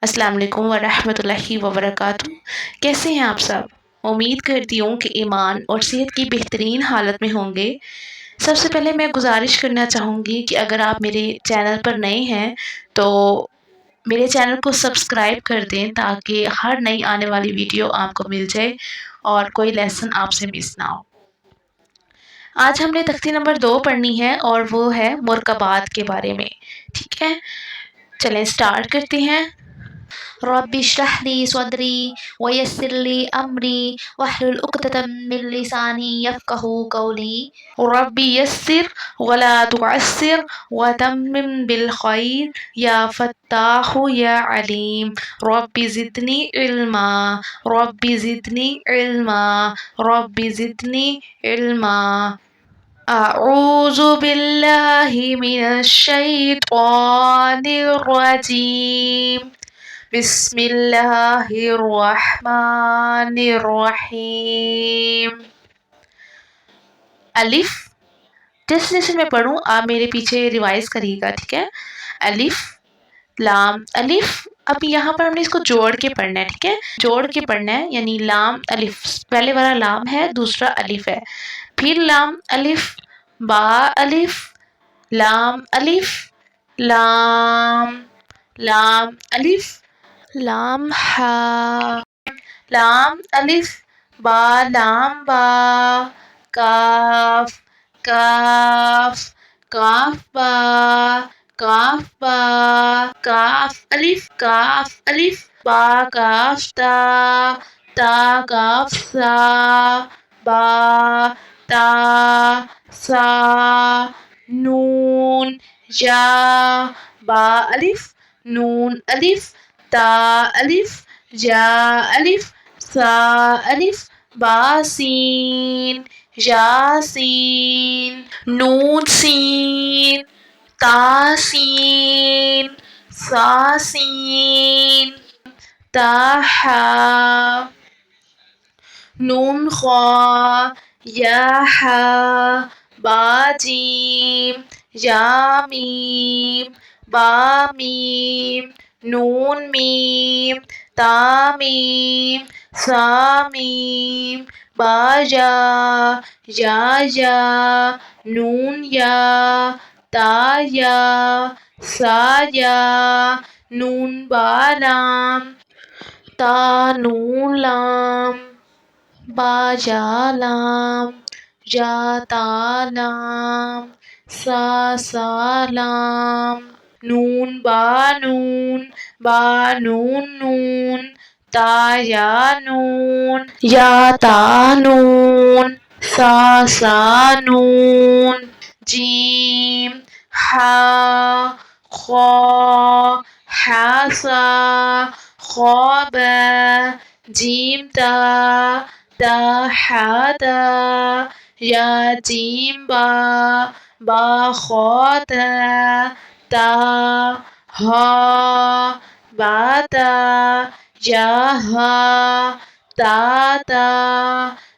अस्सलाम वालेकुम वरहमतुल्लाहि वबरकातुहू। कैसे हैं आप सब? उम्मीद करती हूँ कि ईमान और सेहत की बेहतरीन हालत में होंगे। सबसे पहले मैं गुज़ारिश करना चाहूँगी कि अगर आप मेरे चैनल पर नए हैं तो मेरे चैनल को सब्सक्राइब कर दें ताकि हर नई आने वाली वीडियो आपको मिल जाए और कोई लेसन आपसे मिस ना हो। आज हमने तख्ती नंबर 2 पढ़नी है और वो है मुरकबात के बारे में। ठीक है, चलें स्टार्ट करते हैं। रब्बि इश्रह ली सदरी वयस्सिर ली अमरी वहलुल उक़दतम मिन लिसानी यफ़क़हू क़ौली। रब्बि यस्सिर वला तुअस्सिर वतम्मिम बिल खैर या फ़त्ताहु या अलीम। Rabbi ज़िदनी इल्मा rabbi ज़िदनी इल्मा rabbi ज़िदनी इल्मा। अऊज़ु बिल्लाहि मिनश शैतानिर रजीम। बिस्मिल्लाहिर्रहमानिर्रहीम। अलिफ, जिस जैसे मैं पढ़ूँ आप मेरे पीछे रिवाइज करिएगा, ठीक है। अलिफ लाम अलिफ, अब यहाँ पर हमने इसको जोड़ के पढ़ना है, ठीक है, जोड़ के पढ़ना है। यानी लाम अलिफ, पहले वाला लाम है, दूसरा अलिफ है, फिर लाम अलिफ, बा अलिफ, लाम अलिफ, लाम, लाम अलिफ, लाम हा, लाम अलिफ, बा लाम बा, काफ, काफ, काफ बा, काफ बा, काफ अलिफ, बा काफ ता, ता काफ सा, बा ता सा, नून या, बा अलिफ, नून अलिफ, ता अलिफ, या अलिफ, सा अलिफ, बा सीन, या सीन, नून सीन, ता सीन, सा सीन, ता हा, नून खा, या हा, बा जीम, या मीम, बा मीम, नून मीम, ता मीम, सा मीम, बा या, नून या, ता या, सा या, नून बा लाम, ता नून लाम, बा या लाम, या ता लाम, सा लाम, नून बा नून, बा नून नून, ता या नून, या ता नून, सा नून, जीम हा, खा, हा सा, खा बा, जीम ता, ता हा ता, या जीम बा, बा खा ता हा, बा ता, या हा, ता,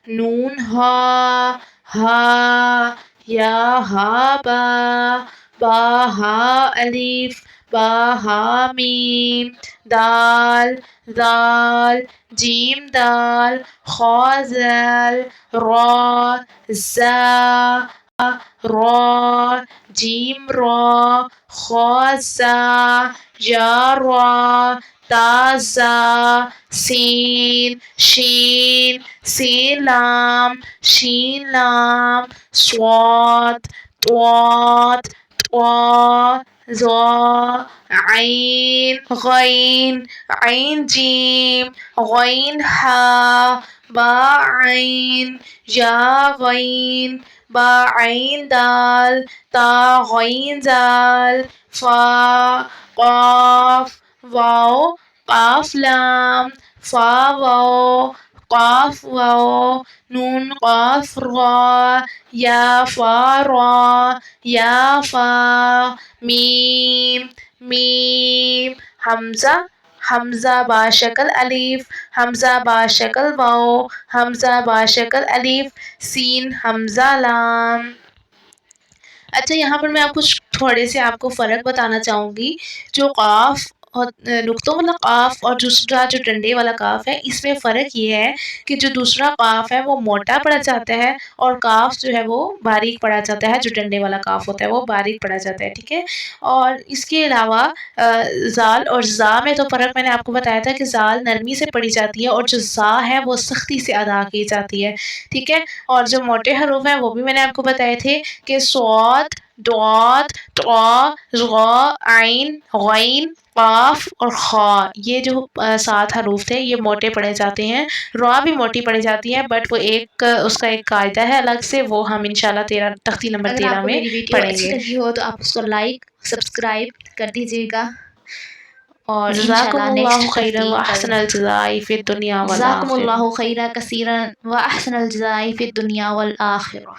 नून हा, या हा बा हा अलिफ, बा हा मीम, दाल, जीम दाल, खा ज़ाल, रा ज़ा, रा, जीम रा, खा ज़ा, या रा, ता ज़ा, सीन, शीन, सीन लाम, शीन लाम, स्वाद, त्वात, त्वा, ज़ा, आइन, गैन, आइन जीम, गैन हा, बा आइन, या गैन, बा आइन दाल, ता गैन जाल, फा, काफ, वाओ, काफ लाम, फा वाओ, काफ वाओ, नून काफ रा, या फा रा, या फा, मीम, मीम, हमजा, हमजा बाशकल अलिफ, हमजा बाशकल वाओ, हमजा बाशकल अलिफ, सीन हमजा लाम। अच्छा, यहाँ पर मैं आपको थोड़े से आपको फ़र्क बताना चाहूँगी। जो काफ اور نقطوں والا قاف اور دوسرا جو ڈنڈے والا قاف ہے، اس میں فرق یہ ہے کہ جو دوسرا قاف ہے وہ موٹا پڑا جاتا ہے اور قاف جو ہے وہ باریک پڑا جاتا ہے، جو ڈنڈے والا قاف ہوتا ہے وہ باریک پڑا جاتا ہے، ٹھیک ہے۔ اور اس کے علاوہ زال اور زا میں تو فرق میں نے آپ کو بتایا تھا کہ زال نرمی سے پڑھی جاتی ہے اور جو زا ہے وہ سختی سے ادا کی جاتی ہے، ٹھیک ہے۔ اور جو موٹے حروف ہیں وہ بھی میں نے آپ کو بتائے تھے کہ صاد، ڈاد، طا، ظا، عین، غین، قاف اور خا، یہ جو 7 حروف تھے یہ موٹے پڑھے جاتے ہیں۔ را بھی موٹی پڑھی جاتی ہے، بٹ وہ اس کا ایک قاعدہ ہے الگ سے، وہ ہم انشاءاللہ تختی نمبر اگر 13 آپ کو میں میری ویڈیو پڑھیں اچھی گے۔ لگی ہو تو آپ اس کو لائک سبسکرائب کر دیجیے گا، اور جزاکم انشاءاللہ اللہ نیکسٹ خیرا و ترتیب پر احسن الجزاء فی الدنیا جزاکم والآخرہ۔ اللہ خیرا کثیرا و احسن الجزاء فی الدنیا والآخرہ۔